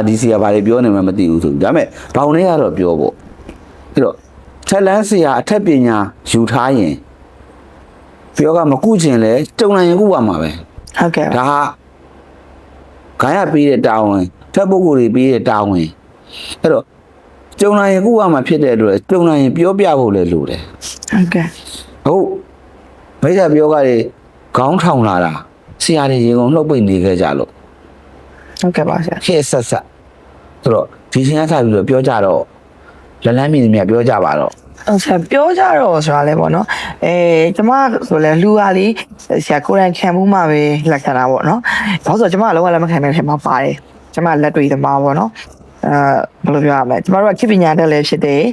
ဒီဆရာဘာတွေပြောနေမှမသိဘူးဆိုဒါပေမဲ့ဘောင်ထဲကတော့ပြောပေါ့အဲ့တော့ထက်လန်းဆရာအထက်ပညာယူထားရင်ပြောကမကုချင်လဲကြုံနိုင်ရင်ကုရမှာပဲ ဟုတ်ကဲ့ ဒါဟာခိုင်းရပေးတဲ့တာဝန်ထက်ပုဂ္ဂိုလ်တွေပေးတဲ့တာဝန်အဲ့တော့ကြုံနိုင်ရင်ကုရမှာဖြစ်တဲ့အတွက်ကြုံနိုင်ရင်ပြောပြဖို့လည်းလိုတယ် ဟုတ်ကဲ့ ဟုတ်မိစ္ဆာပြောကတွေခေါင်းထောင်လာတာဆရာတွေရေကုန်လှုပ်ပိတ်နေခဲ့ကြလို့ ဟုတ်ကဲ့ပါဆရာ ခေတ်ဆက်ဆက်ဆိုတော့ဒီချင်းကစားပြီးတော့ပြောကြတော့လက်လန်းမြင်မြပြောကြပါတော့ ဟုတ်ဆရာပြောကြတော့ဆိုတာလဲပေါ့နော်ကျမဆိုလဲလူဟာလေးဆရာကိုယ်တိုင်ခံမှုမှပဲလက်ခံတာပေါ့နော်ဘာလို့ဆိုကျမလုံးဝလက်မခံတဲ့ထဲမှာပါတယ်ကျမလက်တွေ့သမားပေါ့နော်ဘယ်လိုပြောရမလဲကျမတို့ကခေတ်ပညာတက်လည်းဖြစ်တယ်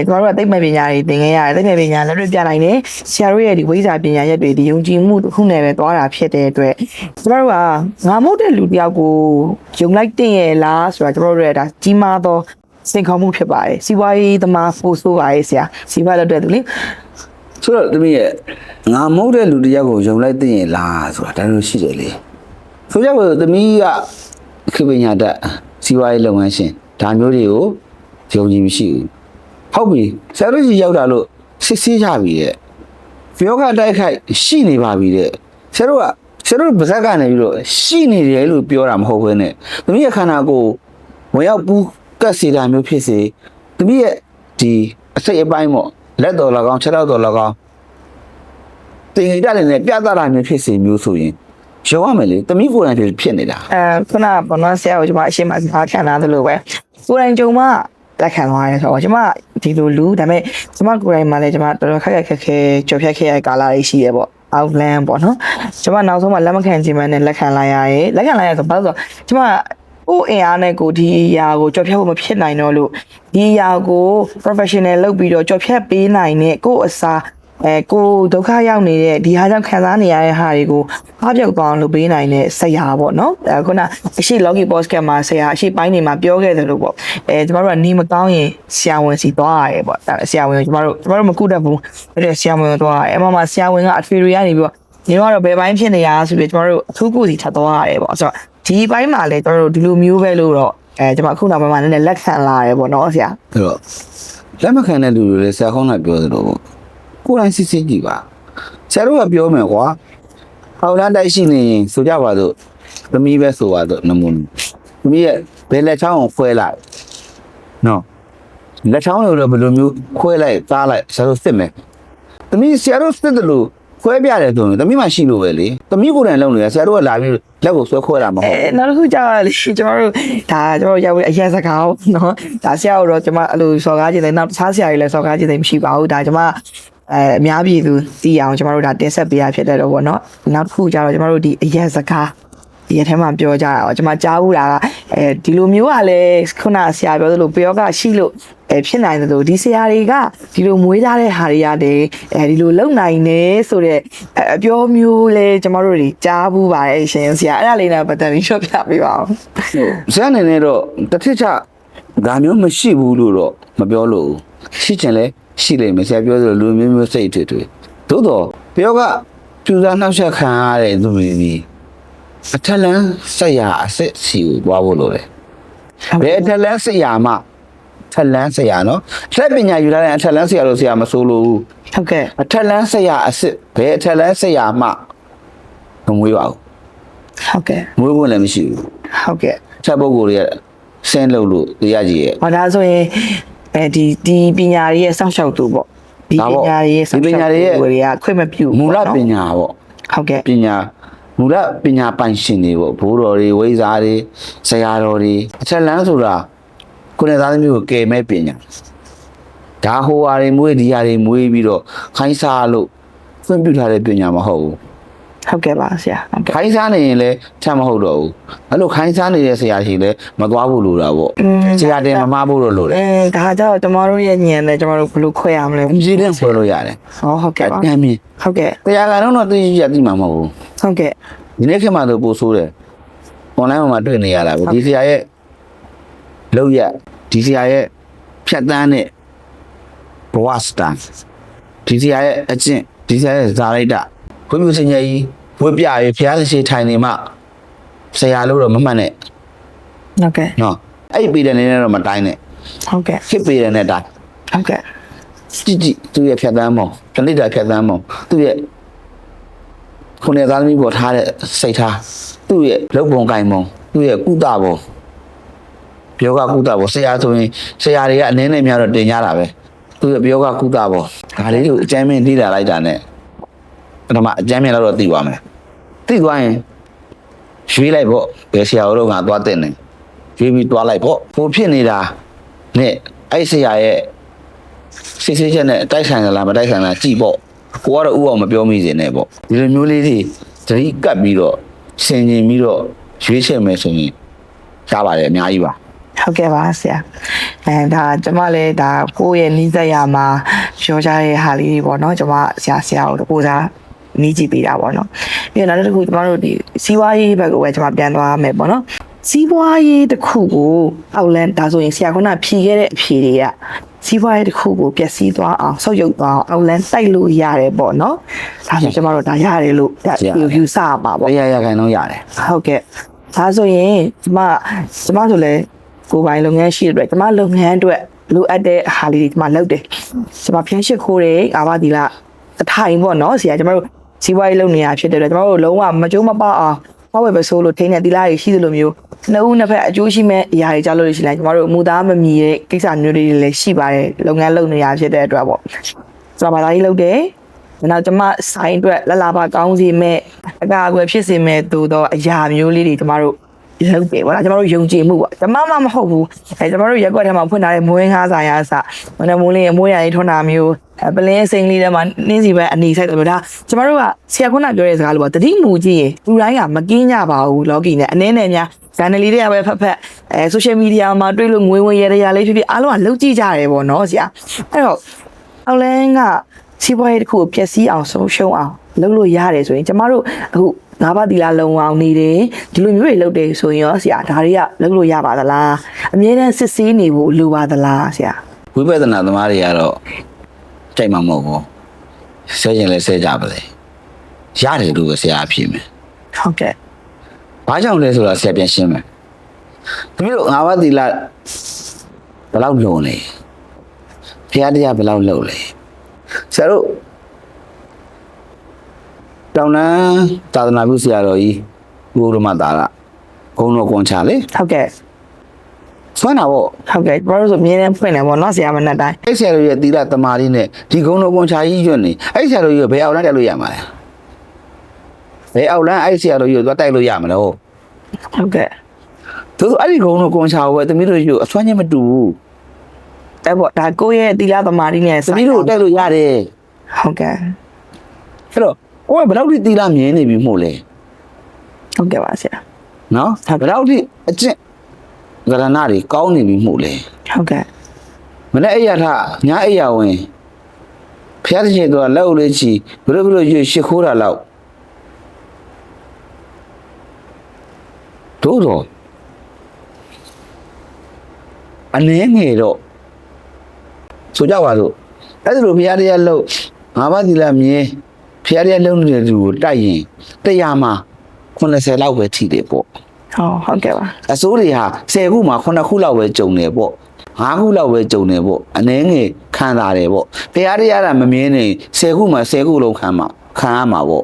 ကျမတို့ကသိပ္ပံပညာတွေသင်ခဲ့ရတယ်သိပ္ပံပညာလက်တွေ့ပြနိုင်တယ်ဆရာတို့ရဲ့ဒီဝိဇ္ဇာပညာရက်တွေဒီယုံကြည်မှုတစ်ခုနဲ့ပဲသွားတာဖြစ်တဲ့အတွက်ကျမတို့ကငါမဟုတ်တဲ့လူတယောက်ကိုယုံလိုက်တဲ့ရဲ့လားဆိုတာကျမတို့ရဲ့ဒါကြီးမားသောစင်ခေါ်မှုဖြစ်ပါတယ်စီးပွားရေးသမားပို့ဆိုးပါရဲ့ဆရာစီးပွားလုပ်တဲ့သူလေ ဆိုတော့သမီးရဲ့ငါမဟုတ်တဲ့လူတစ်ယောက်ကိုယုံလိုက်သိရင်လားဆိုတာဒါလိုရှိတယ်လေဆိုကြပါစို့သမီးကခေပညာတက်စီးပွားရေးလုပ်ငန်းရှင်ဒါမျိုးတွေကိုယုံကြည်မရှိဘူးဟုတ်ပြီဆရာတို့ကြီးရောက်တာလို့စစ်ဆေးကြပြီတဲ့ပြောကတိုက်ခိုက်ရှိနေပါပြီတဲ့ဆရာတို့ဗဇက်ကနေပြီးတော့ရှိနေတယ်လို့ပြောတာမဟုတ်ဘဲနဲ့သမီးရဲ့ခန္ဓာကိုယ်ဝင်ရောက်ပူးကတ်စီတာမျိုးဖြစ်စေသမီးရဲ့ဒီအစိတ်အပိုင်းပေါ့လက်တော်၎င်းခြေထောက်တော်၎င်းတင်ကြတယ်နဲ့ပြသတာမျိုးဖြစ်စေမျိုးဆိုရင်ရောရမယ်လေသမီးကိုယ်တိုင်ဖြစ်နေတာ ခုနကဘောနော်ဆရာကိုကျွန်မအရှိမစားခံတာသလိုပဲကိုယ်တိုင်ကြုံမှလက်ခံသွားရဲဆိုတော့ကျွန်မဒီလိုလူဒါပေမဲ့ကျွန်မကိုယ်တိုင်မှလည်းကျွန်မတော်တော်ခက်ခက်ကြော်ဖြတ်ခဲ့ရတဲ့ကာလတွေရှိရပေါ့ outland ပေါ့နော်ကျွန်မနောက်ဆုံးမှလက်မခံခြင်းမနဲ့လက်ခံလိုက်ရရဲလက်ခံလိုက်ရဆိုဘာလို့ဆိုကျွန်မကိုအင်အားနဲ့ကိုဒီအရာကိုကြော်ဖြတ်ဖို့မဖြစ်နိုင်တော့လို့ဒီအရာကို professional လုပ်ပြီးတော့ကြော်ဖြတ်ပေးနိုင်တဲ့ကိုအစားကိုဒုက္ခရောက်နေတဲ့ဒီဟာကြောင့်ခံစားနေရတဲ့ဟာတွေကိုအားပြောက်ကောင်းလုပ်ပေးနိုင်တဲ့ဆရာပေါ့နော်ခုနအရှိ logi podcast မှာဆရာအရှိပိုင်းနေမှာပြောခဲ့တယ်လို့ပေါ့ကျမတို့ကနေမကောင်းရင်ဆရာဝန်စီသွားရတယ်ပေါ့ဆရာဝန်ကိုကျမတို့မကုတတ်ဘူးအဲ့ဆရာဝန်ကိုသွားရတယ်ဆရာဝန်ကအထွေထွေကနေပြီးတော့ညီတို့ကတော့ဘယ်ပိုင်းဖြစ်နေရဆိုပြီးကျမတို့အထူးကုစီထပ်သွားရတယ်ပေါ့ဆိုတော့ဒီပိုင်းမှာလည်းကျမတို့ဒီလိုမျိုးပဲလို့တော့ကျမအခုနောက်ပိုင်းမှာလည်းလက်ခံလာရတယ်ပေါ့နော်ဆရာအဲ့တော့လက်မခံတဲ့လူတွေလည်းဆရာခေါင်းကပြောသလိုပေါ့ကိုယ်တိုင်စစ်စစ်ကြည့်ပါဆရာတို့ကပြောမယ်ကွာဟောက်လန်းတိုက်ရှိနေရင်ဆိုကြပါစို့သမီးပဲဆိုပါစို့နမူသမီးရဲ့ဘယ်လက်ချောင်းကိုခွဲလိုက်နော်လက်ချောင်းတွေတော့ဘယ်လိုမျိုးခွဲလိုက်သားလိုက်ဆရာတို့စစ်မယ်သမီးဆရာတို့စစ်တယ်လို့ခွဲပြတယ်ဆိုရင်သမီးမှရှိလို့ပဲလေသမီးကိုယ်တိုင်လုပ်နေရဆရာတို့ကလာပြီးလက်ကိုဆွဲခွဲတာမဟုတ်ဘူးနောက်တစ်ခုကြာလေကျမတို့ဒါကျမတို့ရောက်အရက်စကားနော်ဒါဆရာတို့ကျမအဲ့လိုစော်ကားခြင်းတွေနောက်တခြားဆရာတွေလည်းစော်ကားခြင်းတွေမရှိပါဘူးဒါကျမအများပြည်သူသိအောင်ကျမတို့ဒါတင်ဆက်ပေးရဖြစ်တဲ့တော့ဗောနော်နောက်တစ်ခုကျတော့ကျမတို့ဒီအရက်စကားဒီအထဲမှာပြောကြတာ哦ကျမကြားဘူးတာကဒီလိုမျိုးကလည်းခုနဆရာပြောသလိုပြောကရှိလို့ဖြစ်နိုင်တယ်လို့ဒီဆရာတွေကဒီလိုမွေးထားတဲ့ဟာတွေရတယ်ဒီလိုလုံနိုင်နေဆိုတော့အပြောမျိုးလဲကျမတို့တွေကြားဘူးပါတယ်ရှင်ဆရာအဲ့ဒါလေးနဲ့ပတ်သက်ပြီးရှော့ပြပေးပါအောင်ဆရာအနေနဲ့တော့တစ်ထစ်ချဒါမျိုးမရှိဘူးလို့တော့မပြောလို့ရှိချင်လဲရှိလိမ့်မယ်ဆရာပြောသလိုလူမျိုးမျိုးစိတ်ထွေထွေသို့တော့ပြောကကျူစားနှောက်ယှက်ခံရတဲ့သူတွေပြီးအထက်လန်းဆက်ရအစစ်စီကိုသွားဖို့လိုတယ်ဘယ်အထက်လန်းဆက်ရမှထက်လန်းဆက်ရနော်အထက်ပညာယူထားတဲ့အထက်လန်းဆက်ရလို့ဆရာမဆိုးလို့ဟုတ်ကဲ့အထက်လန်းဆက်ရအစစ်ဘယ်အထက်လန်းဆက်ရမှမမွေးပါဘူးဟုတ်ကဲ့မွေးဖို့လည်းမရှိဘူးဟုတ်ကဲ့အထက်ပုဂ္ဂိုလ်တွေကဆင်းလို့တရားကြီးရဲ့ဟောဒါဆိုရင်ဒီပညာရေးရဲ့စောင့်ရှောက်သူပေါ့ဒီပညာရေးရဲ့စောင့်ရှောက်သူတွေကခွင့်မပြုမူလပညာပေါ့ဟုတ်ကဲ့ပညာမူလပညာပိုင်ရှင်တွေပေါ့ဘိုးတော်တွေဝိဇ္ဇာတွေဆရာတော်တွေအထက်လန်းဆိုတာကိုယ်နဲ့သားသမီးကိုကယ်မဲ့ပညာဒါဟိုဟာတွေမွေးဒီဟာတွေမွေးပြီးတော့ခိုင်းစားလို့ဖွင့်ပြထားတဲ့ပညာမဟုတ်ဘူးဟုတ်ကဲ့ပါဆရာဟုတ်ကဲ့ခိုင်းစားနေရင်လည်းချမ်းမဟုတ်တော့ဘူးအဲ့လိုခိုင်းစားနေတဲ့ဆရာကြီးလည်းမသွားဖို့လိုတာပေါ့ဆရာတင်မမဖို့တော့လိုတယ်ဒါကြတော့ကျမတို့ရဲ့ညံတယ်ကျမတို့ဘယ်လိုခွဲရမလဲအကြီးနဲ့ဆွဲလို့ရတယ်ဟုတ်ကဲ့ပါအမြင်ဟုတ်ကဲ့တရားကတော့သိရသိမှာမဟုတ်ဘူးဟုတ်ကဲ့ဒီနေ့ခေတ်မှာတော့ပို့ဆိုးတယ် online မှာတွေ့နေရတာပဲဒီဆရာရဲ့လောက်ရဒီဆရာရဲ့ဖြတ်တန်းတဲ့ဘဝစတန်ဒီဆရာရဲ့အကျင့်ဒီဆရာရဲ့ဇာလိုက်တာဘုရားရှင်ကြီးဝတ်ပြရေးဘုရားရှိထိုင်နေမှဆရာလို့တော့မမှန်နဲ့ဟုတ်ကဲ့နော် အဲ့ပေတယ်နေတော့မတိုင်းနဲ့ ဟုတ်ကဲ့ ခစ်ပေတယ်နဲ့တိုင်း ဟုတ်ကဲ့ ကြည့်သူ့ရဲ့ဖြတ်သန်းပုံတဏိတာဖြတ်သန်းပုံသူ့ရဲ့ခုနှစ်သားသမီးပေါ်ထားတဲ့စိတ်ထားသူ့ရဲ့လုပ်ပုံကင်ပုံသူ့ရဲ့ကုသပုံပြောကကုသပုံဆရာဆိုရင်ဆရာတွေကအနည်းနဲ့များတော့တင်ကြတာပဲသူ့ရဲ့ပြောကကုသပုံဒါလေးကိုအကျမ်းမင်းထိလာလိုက်တာနဲ့ပထမအကျမ်းမင်းတော့သိသွားမယ်သိသွားရင်ရွေးလိုက်ပေါ့ဘယ်ဆရာတို့ကသွားတဲ့နေရွေးပြီးသွားလိုက်ပေါ့ဟိုဖြစ်နေတာနဲ့အဲ့ဆရာရဲ့စစ်စစ်ချက်နဲ့တိုက်ဆိုင်လားမတိုက်ဆိုင်လားကြည့်ပေါ့ကိုကတော့ဥအောင်မပြောမိစေနဲ့ပေါ့ဒီလိုမျိုးလေးတွေသတိကပ်ပြီးတော့ဆင်ခြင်ပြီးတော့ရွေးချက်မယ်ဆိုရင်ရပါတယ်အများကြီးပါ ဟုတ်ကဲ့ပါဆရာဒါကျမလည်းဒါကိုယ့်ရဲ့နီးစပ်ရာမှာပြောကြတဲ့ဟာလေးတွေပေါ့နော်ကျမဆရာကိုကိုစားနီးကြည့်ပေးတာပေါ့နော်ပြီးတော့နောက်တစ်ခုကျမတို့ဒီစီးပွားရေးဘက်ကိုပဲကျမပြန်သွားမယ်ပေါ့နော်စီးပွားရေးတစ်ခုကိုအောက်လန်းဒါဆိုရင်ဆရာကဖြီးခဲ့တဲ့အဖြေတွေကစီးပွားရေးတစ်ခုကိုပျက်စီးသွားအောင်ဆုတ်ယုတ်သွားအောင်အောက်လန်းတိုက်လို့ရတယ်ပေါ့နော်ဒါဆိုကျမတို့ဒါရတယ်လို့ယူဆပါပေါ့ ရခိုင်တော့ရတယ် ဟုတ်ကဲ့ဒါဆိုရင်ကျမဆိုလဲကိုယ်ပိုင်လုပ်ငန်းရှိတဲ့အတွက်ကျမလုပ်ငန်းအတွက်လိုအပ်တဲ့ဟာလေးတွေကျမလုပ်တယ်ကျမဖျန်းရှစ်ခိုးတယ်အာဘဒီလာတထိုင်ပေါ့နော်ဆရာကျမတို့စီးပွားရေးလုပ်နေရဖြစ်တဲ့အတွက်ကျမတို့လုံးဝမကြိုးမပေါအောင်ဟောဝယ်ပဲဆိုလို့ထိန်းတဲ့ဒီလာတွေရှိသလိုမျိုးနှစ်ဦးနှစ်ဖက်အကျိုးရှိမဲ့အရာတွေကြားလို့ရှိလိုက်ကျမတို့မူသားမမီတဲ့ကိစ္စမျိုးတွေလည်းရှိပါတယ်လုပ်ငန်းလုပ်နေရဖြစ်တဲ့အတွက်ပေါ့ကျမဘာသာရေးလုပ်တယ်နောက်ကျမဆိုင်အတွက်လလပါကောင်းစီမဲ့အကာအကွယ်ဖြစ်စေမဲ့သို့တော့အရာမျိုးလေးတွေကျမတို့လုပ်တယ်ဗောလားကျမတို့ယုံကြည်မှုပေါ့ကျမမဟုတ်ဘူးကျမတို့ရက်ကွက်ထဲမှာဖွင့်ထားတဲ့မွေးငါးဆိုင်ရာအစမနမိုးလေးအမွေးရည်ထွန်းတာမျိုးပလင်းစိန်လေးထဲမှာနှင်းစီပဲအနေဆိုင်တယ်ဗောဒါကျမတို့ကဆရာခုနပြောတဲ့စကားလိုပေါ့တတိမူကြည့်ရင်လူတိုင်းကမကင်းကြပါဘူးလော်ကီနဲ့အနည်းနဲ့များဇန်နလီတွေကပဲဖက်ဆိုရှယ်မီဒီယာမှာတွေ့လို့ငွေဝင်ရရလေးဖြစ်ဖြစ်အားလုံးကလှုပ်ကြည့်ကြတယ်ဗောနော်ဆရာအဲ့တော့အောက်လန်းကစီးပွားရေးတစ်ခုကိုပျက်စီးအောင်ဆုံးရှုံးအောင်လုပ်လို့ရတယ်ဆိုရင်ကျမတို့အခုငါးပါးတီလာလုံအောင်နေတယ်ဒီလိုမျိုးတွေလုပ်တယ်ဆိုရင်ရောဆရာဒါတွေကလုပ်လို့ရပါသလားအမြဲတမ်းစစ်ဆေးနေဖို့လိုပါသလားဆရာ ဝိပဿနာသမားတွေကတော့ကြိုက်မှာမဟုတ်ဘူးဆဲရင်လည်းဆဲကြပါလေရတယ်လို့ပဲဆရာအဖြစ်မယ် ဟုတ်ကဲ့ ဘာကြောင့်လဲဆိုတာဆရာပြန်ရှင်းမယ်တပည့်တို့ငါးပါးတီလာဘယ်လောက်လုံလဲဖျားတရားဘယ်လောက်လုံလဲဆရာတို့တောင်နန်းသာသနာပြုဆရာတော်ကြီးဘုရားမသားကဂုံတော်ကွန်ချလေ ဟုတ်ကဲ့ ဆွမ်းတာပေါ့ ဟုတ်ကဲ့ဘာလို့ဆိုအမြဲတမ်းဖွင့်တယ်ပေါ့နော်ဆရာမနဲ့တိုင်း အဲ့ဆရာတော်ရဲ့သီလတမာရီနဲ့ဒီဂုံတော်ကွန်ချကြီးရွတ်နေအဲ့ဆရာတော်ကြီးဘယ်အောင်လန်းတက်လို့ရမှာလဲဘယ်အောင်လန်းအဲ့ဆရာတော်ကြီးသွားတိုက်လို့ရမှာလဲဟုတ် ဟုတ်ကဲ့ သူအဲ့ဒီဂုံတော်ကွန်ချကိုပဲသမီးတို့ရွတ်အစွမ်းချင်းမတူဘူး အဲ့ပေါ့ဒါကိုယ့်ရဲ့တီလာသမားလေးနဲ့ သမီးတို့တိုက်လို့ရတယ် ဟုတ်ကဲ့ အဲ့တော့ဟိုကဘယ်လောက်ထိသီလမြင်နေပြီမို့လဲ ဟုတ်ကဲ့ပါဆရာ နော်ဘယ်လောက်ထိအကျင့်ဂရဏတွေကောင်းနေပြီမို့လဲ ဟုတ်ကဲ့ မနေ့အိယာထညအိယာဝင်ဖျားတစ်ချိန်တော့လက်အုပ်လေးချီဘလို့ရွှေရှစ်ခိုးတာလောက်တို့တော့အနေငယ်တော့ဆိုကြပါစို့အဲ့ဒါလိုဖျားတရားလို့ငါးပါးသီလမြင်ဖျားတရားလုံးနေတဲ့သူကိုတိုက်ရင်တရားမှာ80လောက်ပဲထိတယ်ပေါ့ ဟုတ်ကဲ့ပါ အစိုးတွေဟာ10ခုမှာ9ခုလောက်ပဲကြုံတယ်ပေါ့5ခုလောက်ပဲကြုံတယ်ပေါ့အနေငယ်ခံတာတယ်ပေါ့ဖျားတရားတာမမြင်နေ10ခုမှာ10ခုလုံးခံရမှာပေါ့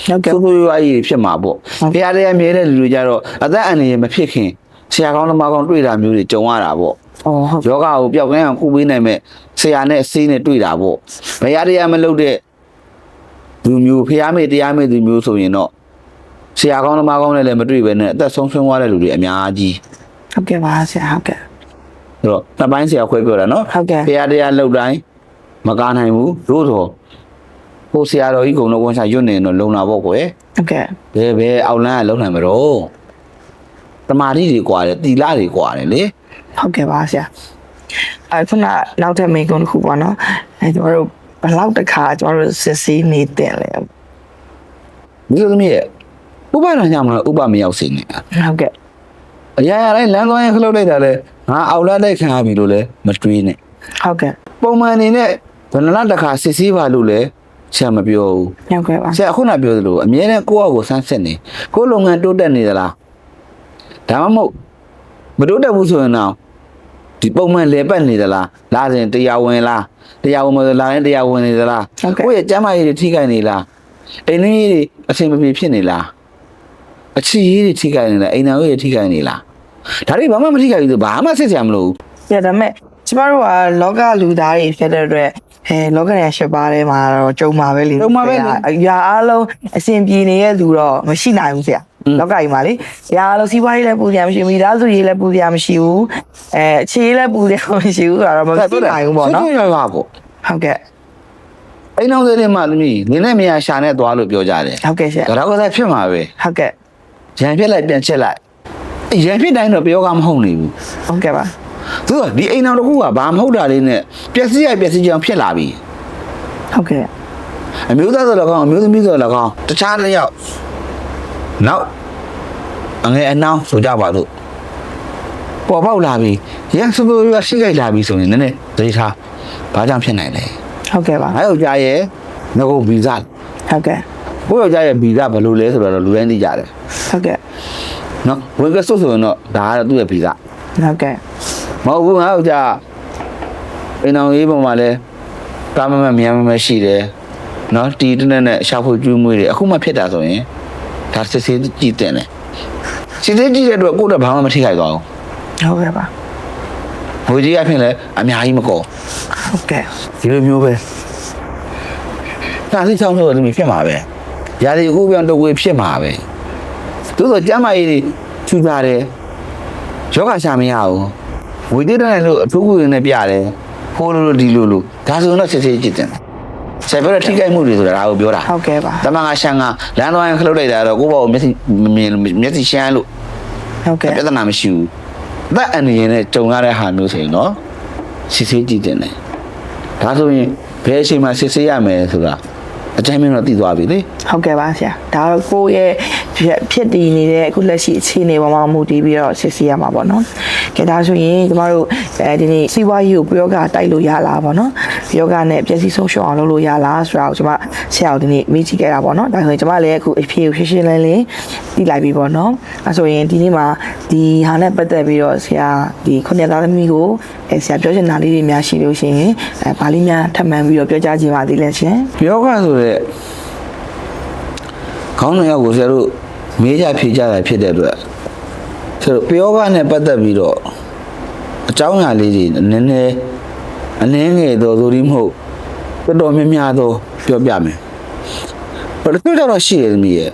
ဟုတ်ကဲ့ ဆိုလိုရွာကြီးဖြစ်မှာပေါ့ဖျားတရားမြဲတဲ့လူတွေကြတော့အသက်အန္တရာယ်မဖြစ်ခင်ဆရာကောင်းသမားကောင်းတွေ့တာမျိုးတွေကြုံရတာပေါ့ ဟုတ် ယောဂကိုပျောက်ကင်းအောင်ကုပေးနိုင်မဲ့ဆရာနဲ့ဆေးနဲ့တွေ့တာပေါ့ဘယ်တရားမလုပ်တဲ့လူမျိုးဖျားမေ့တရားမေ့သူမျိုးဆိုရင်တော့ဆရာကောင်းသမားကောင်းနဲ့လည်းမတွေ့ပဲနဲ့အသက်ဆုံးရှုံးသွားတဲ့လူတွေအများကြီး ဟုတ်ကဲ့ပါဆရာဟုတ်ကဲ့ ဆိုတော့နှစ်ပိုင်းဆရာခွဲပြောတာနော် ဟုတ်ကဲ့ ဖျားတရားလုပ်တိုင်းမကားနိုင်ဘူးသို့တော့ဟိုဆရာတော်ကြီးကုံတော်ဝန်ချရွတ်နေတော့လုံလာပေါ့ကွယ် ဟုတ်ကဲ့ ဘယ်အောက်လန်းကလုံနိုင်မတော့တမာတိတွေကွာတယ်တီလာတွေကွာတယ်လေ ဟုတ်ကဲ့ပါဆရာခုနနောက်ထပ်မိကုန်းတစ်ခုပေါ့နော်ကျွန်တော်တို့ဘယ်လောက်တခါကျွန်တော်တို့စစ်ဆေးနေတယ်လဲ ဒီလိုသမီးရဲ့ဥပဒေညမှာဥပမရောက်စေနဲ့ ဟုတ်ကဲ့ အရာရာတိုင်းလမ်းသွားရင်ခလုတ်လိုက်တာလဲငါအောက်လန်းတိုက်ခံရပြီလို့လဲမတွေးနဲ့ ဟုတ်ကဲ့ ပုံမှန်အနေနဲ့ဘယ်နှလားတစ်ခါစစ်ဆေးပါလို့လဲဆရာမပြောဘူး ဟုတ်ကဲ့ပါ ဆရာခုနပြောသလိုအမြဲတမ်းကိုယ့်အကိုစမ်းစစ်နေကိုယ်လုပ်ငန်းတိုးတက်နေသလားဒါမှမဟုတ်မ တိုးတက်ဘူးဆိုရင်တော့ဒီပုံမှန်လေပတ်နေသလားလာစဉ်တရားဝင်လားတရားဝင်မဆိုလာရင်တရားဝင်နေသလားကိုယ့်ရဲ့ကျမ်းမာရေးတွေထိခိုက်နေလားအိမ်နည်းတွေအဆင်မပြေဖြစ်နေလားအချီရေးတွေထိခိုက်နေလားအိမ်တော်ရေးတွေထိခိုက်နေလားဒါတွေဘာမှမထိခိုက်ဘူးဆိုဘာမှဆက်စရာမလိုဘူး ပြဒါမဲ့ကျမတို့ကလောကလူသားတွေဖြစ်တဲ့အတွက်လောကရန်ရှစ်ပါးထဲမှာတော့ကြုံမှာပဲလေအရာအားလုံးအစဉ်ပြေနေတဲ့လူတော့မရှိနိုင်ဘူးဆရာလောကကြီးမှာလေအရာအားလုံးစီးပွားရေးလည်းပူစရာမရှိဘူးမိသားစုရေးလည်းပူစရာမရှိဘူးအခြေရေးလည်းပူစရာမရှိဘူးဆိုတော့မဖြစ်နိုင်ဘူးပေါ့နော် ဆွေးနွေးရပါပေါ့ ဟုတ်ကဲ့ အိမ်တော်တွေမှာသမီးနင်းနဲ့မရရှာနဲ့သွားလို့ပြောကြတယ် ဟုတ်ကဲ့ဆရာ ဒါတော့ကစားဖြစ်မှာပဲ ဟုတ်ကဲ့ ရန်ဖြစ်လိုက်ပြန်ချက်လိုက်ရန်ဖြစ်တိုင်းတော့ပြောကမဟုတ်နေဘူး ဟုတ်ကဲ့ပါ သူကဒီအိမ်တော်တစ်ခုကဘာမဟုတ်တာလေးနဲ့ပျက်စီးရပျက်စီးကြောင်ဖြစ်လာပြီ ဟုတ်ကဲ့ အမျိုးသားဆိုတော့ကောင်းအမျိုးသမီးဆိုတော့ကောင်းတခြားတစ်ယောက်နောက်အငယ်အနှောင်းဆိုကြပါလို့ပေါ်ပေါက်လာပြီရန်ဆိုရရှိခိုက်လာပြီဆိုရင်နည်းနည်းသတိထားဘာကြောင့်ဖြစ်နိုင်လဲ ဟုတ်ကဲ့ပါ ငါယောက်ျားရဲ့ငကိုဗီဇ ဟုတ်ကဲ့ ကိုယောက်ျားရဲ့ဗီဇဘယ်လိုလဲဆိုတော့လူတိုင်းသိကြတယ် ဟုတ်ကဲ့ နော်ဝင်ကဆုဆိုရင်တော့ဒါကတော့သူ့ရဲ့ဗီဇ ဟုတ်ကဲ့ မဟုတ်ဘူးငါယောက်ျားအိမ်တော်ရေးပုံမှာလဲကာမမမြန်မရှိတယ်နော်တီးတဲ့နဲ့ရှာဖွေကျွေးမွေးတယ်အခုမှဖြစ်တာဆိုရင်ဒါစစ်စစ်ကြည့်တယ်နဲ့စစ်စစ်ကြည့်တဲ့အတွက်ကိုယ်တော့ဘာမှမထိခိုက်သွားဘူး ဟုတ်ကဲ့ပါ ဘိုးကြီးအဖြစ်လဲအများကြီးမကော ဟုတ်ကဲ့ ဒီလိုမျိုးပဲဒါစိတ်ဆောင်လို့လည်းဖြစ်မှာပဲຢာဒီအခုပြောင်းတော့ဝေးဖြစ်မှာပဲသို့သောကျမ်းမာရေးတွေထူတာတယ်ယောဂရှာမရဘူးဝိသေတနဲ့လို့အထူးကူရင်းနဲ့ပြတယ်ဖိုးလို့ဒီလိုဒါဆိုရင်တော့စစ်စစ်ကြည့်တယ်ဆက်ပြီးတော့ထိခိုက်မှုတွေဆိုတာဒါကိုပြောတာ ဟုတ်ကဲ့ပါ တမန်ကရှန်ကလမ်းသွားရင်ခလုတ်လိုက်တာတော့ကိုယ့်ဘောကိုမျက်စိမမြင်မျက်စိရှမ်းလို့ ဟုတ်ကဲ့ ပြဿနာမရှိဘူးအသက်အန္တရာယ်နဲ့ကြုံရတဲ့ဟာမျိုးဆိုရင်တော့စစ်ဆေးကြည့်တယ်နဲ့ဒါဆိုရင်ဘယ်အချိန်မှစစ်ဆေးရမယ်ဆိုတာအတိုင်းမင်းတော့သိသွားပြီလေ ဟုတ်ကဲ့ပါဆရာဒါတော့ကိုယ့်ရဲ့ဖြစ်တည်နေတဲ့အခုလက်ရှိအခြေအနေပေါ်မှာမူတည်ပြီးတော့စစ်ဆေးရမှာပေါ့နော်ကဲဒါဆိုရင်ကျမတို့ဒီနေ့စီးပွားရေးကိုပြောကတိုက်လို့ရလားပေါ့နော်ပြောကနဲ့ပျက်စီးဆုံးရှုံးအောင်လုပ်လို့ရလားဆိုတာကိုကျမဆရာကိုဒီနေ့မေးကြည့်ခဲ့တာပေါ့နော်ဒါဆိုရင်ကျမလည်းအခုအဖြေကိုရှင်းရှင်းလင်းလင်းသိလိုက်ပြီပေါ့နော်အဲဆိုရင်ဒီနေ့မှာဒီဟာနဲ့ပတ်သက်ပြီးတော့ဆရာဒီခုနှစ်သားသမီးကိုဆရာပြောချင်တာလေးတွေများရှိလို့ရှိရင်ဗာလေးများထပ်မံပြီးတော့ပြောကြားခြင်းပါသေးလဲရှင် ပြောကဆိုတဲ့ခေါင်းဆောင်ကိုဆရာတို့မေးကြဖြေကြတာဖြစ်တဲ့အတွက်ဆရာတို့ပြောကနဲ့ပတ်သက်ပြီးတော့အကြောင်းအရာလေးတွေနည်းနည်းအနည်းငယ်တော့သို့ဒီမဟုတ်တော်တော်များများတော့ပြောပြမယ်ဘာလို့ပြောကြတော့ရှိတယ်သမီးရဲ့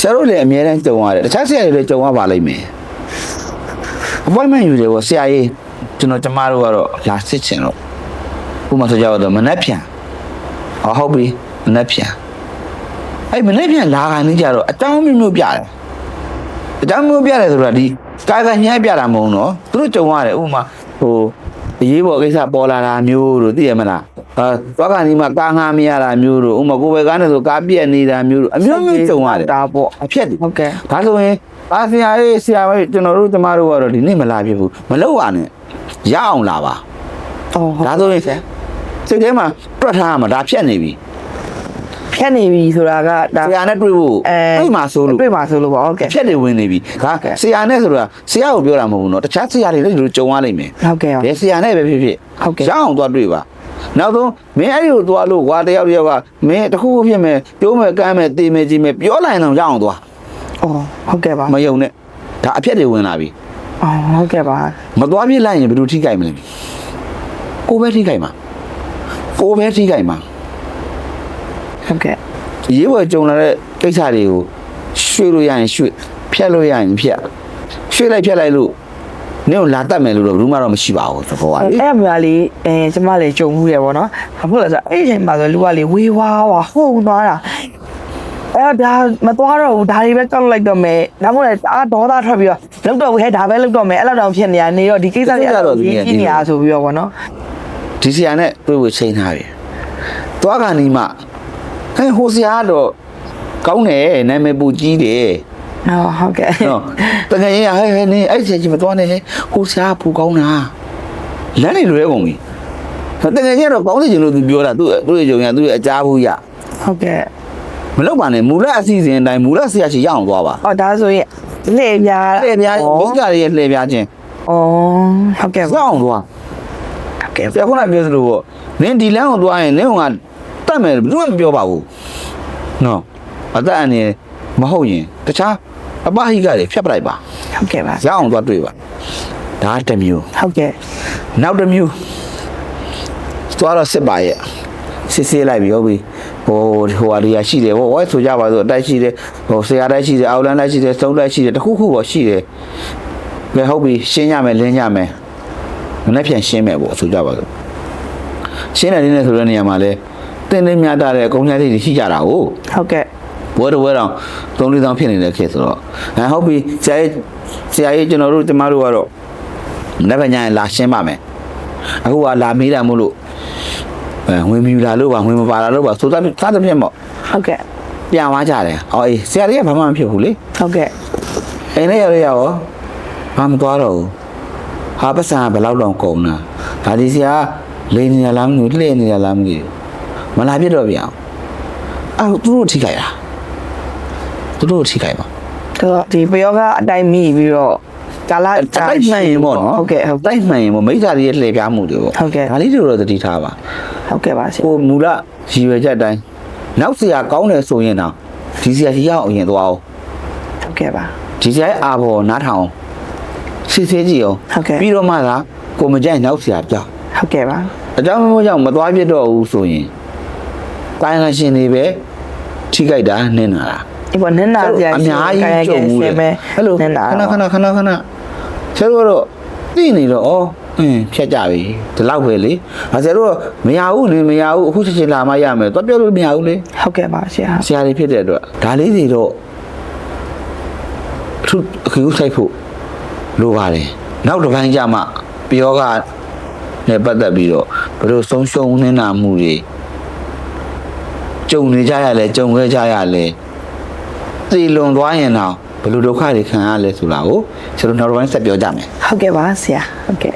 ဆရာတို့လည်းအများတန်းကြုံရတယ်တခြားဆရာတွေလည်းကြုံရပါလိမ့်မယ် appointment ယူတယ်ပေါ့ဆရာကြီးကျွန်တော်ကျမတို့ကတော့လာစစ်ချင်တော့ဥပမာဆိုကြတော့မနှက်ဖြန်ဟုတ်ပြီမနှက်ဖြန်အဲ့မနှက်ဖြန်လာခိုင်းနေကြတော့အတောင်းမျိုးပြတယ်အတောင်းမျိုးပြတယ်ဆိုတာဒီကာကညှိုက်ပြတာမဟုတ်တော့သူတို့ကြုံရတယ်ဥပမာဟိုအရေးပေါ်ကိစ္စပေါ်လာတာမျိုးတို့သိရမလားသွားကနေမှကားငှားမရတာမျိုးတို့ဥပမာကိုယ်ပဲကားနဲ့ဆိုကားပြက်နေတာမျိုးတို့အမျိုးမျိုးကြုံရတယ်ဒါပေါ့အဖြစ်တယ် ဟုတ်ကဲ့ ဒါဆိုရင်အားဆရာရေးဆရာပဲကျွန်တော်တို့ကျမတို့ကတော့ဒီနေ့မလာဖြစ်ဘူးမလောက်ပါနဲ့ရအောင်လာပါ အော် ဒါဆိုရင်စိတ်ထဲမှာတွက်ထားရမှာဒါဖြတ်နေပြီ ဖြတ်နေပြီဆိုတာကဒါ ဆရာနဲ့တွေ့ဖို့တွေ့မှာဆိုလို့ တွေ့မှာဆိုလို့ပေါ့ဟုတ်ကဲ့ ဖြတ်နေဝင်နေပြီဒါဆရာနဲ့ဆိုတာဆရာကိုပြောတာမဟုတ်ဘူးနော်တခြားဆရာတွေလည်းဒီလိုကြုံရလိမ့်မယ် ဟုတ်ကဲ့ပါ ဘယ်ဆရာနဲ့ပဲဖြစ်ဖြစ် ဟုတ်ကဲ့ ရအောင်သွားတွေ့ပါနောက်ဆုံးမင်းအဲ့ဒီကိုသွားလို့ကွာတယောက်ကမင်းတခုခုဖြစ်မယ်ပြောမယ်ကမ်းမယ်တေးမယ်ကြီးမယ်ပြောလိုက်အောင်ရအောင်သွား အော်ဟုတ်ကဲ့ပါ မယုံနဲ့ဒါအဖြတ်တွေဝင်လာပြီ အော်ဟုတ်ကဲ့ပါ မသွားပြစ်လိုက်ရင်ဘယ်လိုထိကြိုက်မလဲကိုပဲထိကြိုက်မှာကိုပဲထိကြိုက်မှာ ဟုတ်ကဲ့ ရေးဝယ်ကြုံလာတဲ့ကိစ္စတွေကိုရွှေ့လို့ရရင်ရွှေ့ဖြတ်လို့ရရင်ဖြတ်ရွှေ့လိုက်ဖြတ်လိုက်လို့နင့်ကိုလာတတ်မယ်လို့တော့ဘူးမှတော့မရှိပါဘူးသဘောကလေ အဲ့မြာလေးကျမလေးကြုံမှုရပေါ့နော်ဘာဖြစ်လဲဆိုတော့အဲ့ဒီအချိန်မှာဆိုလူကလေဝေးဝါးဟုတ်သွားတာအဲ့ဒါမသွားတော့ဘူးဒါတွေပဲကောက်လိုက်တော့မယ်နောက်မှလည်းအားဒေါသထွက်ပြီးတော့လောက်တော့ဟဲ့ဒါပဲလောက်တော့မယ်အဲ့လောက်တောင်ဖြစ်နေရနေတော့ဒီကိစ္စတွေအဲ့လိုကြီးနေရဆိုပြီးတော့ပေါ့နော် ဒီဆရာနဲ့တွေ့ဖို့ချိန်ထားပြီသွားခါနီးမှဟိုဆရာကတော့ကောင်းတယ်နာမည်ပူကြီးတယ် ဟုတ်ကဲ့ နော်တကယ်ရင်ဟဲ့နေအဲ့ဆရာကြီးမသွားနဲ့ဟိုဆရာပူကောင်းတာလမ်းနေလွဲကုန်ပြီတကယ်ကြီးတော့ကောင်းစီချင်လို့သူပြောတာသူ့ရဲ့ကြုံရသူ့ရဲ့အကြားဘူးရ ဟုတ်ကဲ့ မလောက်ပါနဲ့မူလအစီအစဉ်အတိုင်းမူလဆရာရှိရအောင်သွားပါ အော်ဒါဆိုရင် လေပြား လှည့်ပြားမိကတွေရဲ့လှည့်ပြားခြင်း ဩဟုတ်ကဲ့ ရအောင်သွား ဟုတ်ကဲ့ ဆရာခုနပြောသလိုပေါ့နင်းဒီလမ်းကိုသွားရင်နင်းကတတ်မယ်ဘယ်သူမှမပြောပါဘူးနော်အသက်အန္တရာယ်မဟုတ်ရင်တခြားအပဟိကတွေဖြတ်ပလိုက်ပါ ဟုတ်ကဲ့ပါ ရအောင်သွားတွေ့ပါဒါတစ်မျိုး ဟုတ်ကဲ့ နောက်တစ်မျိုးသွားတော့စစ်ပါရဲ့စစ်ဆေးလိုက်ပြီဟုတ်ပြီဟိုဟာတွေရရှိတယ်ဟိုဝဲဆိုကြပါစို့အတိုက်ရှိတယ်ဟိုဆရာတိုက်ရှိတယ်အောက်လန်းတိုက်ရှိတယ်သုံးတိုက်ရှိတယ်တခုခုပေါ့ရှိတယ်ဘယ်ဟုတ်ပြီရှင်းရမယ်လင်းကြမယ်မနေ့ပြန်ရှင်းမယ်ပေါ့ဆိုကြပါစို့ရှင်းတယ်လင်းတယ်ဆိုတဲ့နေရာမှာလဲတင်းတင်းမြတ်တဲ့ကုန်းချလေးတွေရှိကြတာကို ဟုတ်ကဲ့ ဘွဲတော်တောင်3-4တောင်ဖြစ်နေတဲ့ခေတ်ဆိုတော့ဟုတ်ပြီဆရာကြီးကျွန်တော်တို့ကျမတို့ကတော့လက်ပညာလာရှင်းပါမယ်အခုကလာမေးတာမို့လို့ဝင်မြူလာလို့ပါဝင်မပါလာလို့ပါဆိုတာသားတစ်ပြက်ပေါ့ ဟုတ်ကဲ့ ပြန်သွားကြတယ်ဟောအေးဆရာကြီးကဘာမှမဖြစ်ဘူးလေ ဟုတ်ကဲ့ အိမ်ထဲရောက်ရောဘာမသွားတော့ဘူးဟာပတ်စံဘယ်လောက်တော့ကုန်တာဒါဒီဆရာလိန်နေရလားမသိဘူးလှည့်နေရလားမသိဘူးမလာပြတော့ပြန်အောင်သူတို့ထိခိုက်တာသူတို့ထိခိုက်ပါ တော့ဒီပယောကအတိုင်းမိပြီးတော့ကာလ တိုက်မှန်ရင်ပေါ့နော် ဟုတ်ကဲ့ဟုတ် တိုက်မှန်ရင်ပေါ့မိစ္ဆာတွေရဲ့လှည့်ပြားမှုတွေပေါ့ ဟုတ်ကဲ့ ဒါလေးတွေတော့သတိထားပါ ဟုတ်ကဲ့ပါဆရာ ကိုမူလရည်ရွယ်ချက်တိုင်းနောက်ဆရာကောင်းတယ်ဆိုရင်တော့ဒီဆရာကြီးရောက်အရင်သွားအောင် ဟုတ်ကဲ့ပါ ဒီဆရာရဲ့အာဘော်နားထောင်စစ်ဆေးကြည့်အောင် ဟုတ်ကဲ့ ပြီးတော့မှသာကိုမကြိုက်နောက်ဆရာပြောင်း ဟုတ်ကဲ့ပါ အကြောင်းမျိုးကြောင့်မသွားပြတော့ဘူးဆိုရင်တိုင်းရရှင်တွေပဲထိကြိုက်တာနင်းလာတာ ဒီပေါ်နင်းနာဆရာ အများကြီးကြုံဘူးလေ ပဲ အဲ့လို နင်းနာ ခဏဆရာတို့ကတော့သိနေတော့ဖြတ်ကြပြီဒီလောက်ပဲလေဆရာတို့မရဘူးလေမရဘူးအခုချက်ချင်းလာမှရမယ်သွားပြောလို့မရဘူးလေ ဟုတ်ကဲ့ပါဆရာ ဆရာတွေဖြစ်တဲ့အတွက်ဒါလေးတွေတော့သူအခုစိုက်ဖို့လိုပါတယ်နောက်တစ်ပိုင်းကျမှပြောကနဲ့ပတ်သက်ပြီးတော့ဘယ်လိုဆုံးရှုံးနေတာမှုတွေကြုံနေကြရလဲကြုံခဲ့ကြရလဲသေလွန်သွားရင်တော့ဘယ်လိုဒုက္ခတွေခံရလဲဆိုတာကိုကျွန်တော်နောက်တစ်ပိုင်းဆက်ပြောကြမယ် ဟုတ်ကဲ့ပါဆရာဟုတ်ကဲ့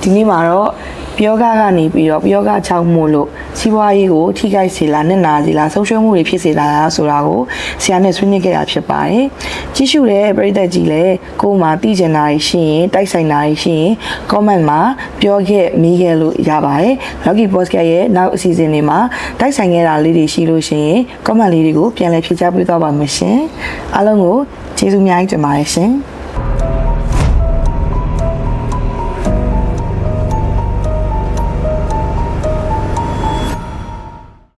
ဒီနေ့မှာတော့ပယောဂကနေပြီးတော့ပယောဂချောင်းမို့လို့စီးပွားရေးကိုထိခိုက်စေလားနစ်နာစေလားဆုံးရှုံးမှုတွေဖြစ်စေလားဆိုတာကိုဆရာနဲ့ဆွေးနွေးခဲ့တာဖြစ်ပါတယ်။ကြည့်ရှုတဲ့ပရိသတ်ကြီးလည်းကိုယ်မှာသိကျင်တာရှိရင်တိုက်ဆိုင်တာရှိရင် comment မှာပြောခဲ့မိခဲ့လို့ရပါတယ်။ Lucky Podcast ရဲ့နောက်အစီအစဉ်တွေမှာတိုက်ဆိုင်ခဲ့တာလေးတွေရှိလို့ရှိရင် comment လေးတွေကိုပြန်လည်ဖြေကြားပေးသွားပါမယ်ရှင်။အားလုံးကိုကျေးဇူးအများကြီးတင်ပါတယ်ရှင်။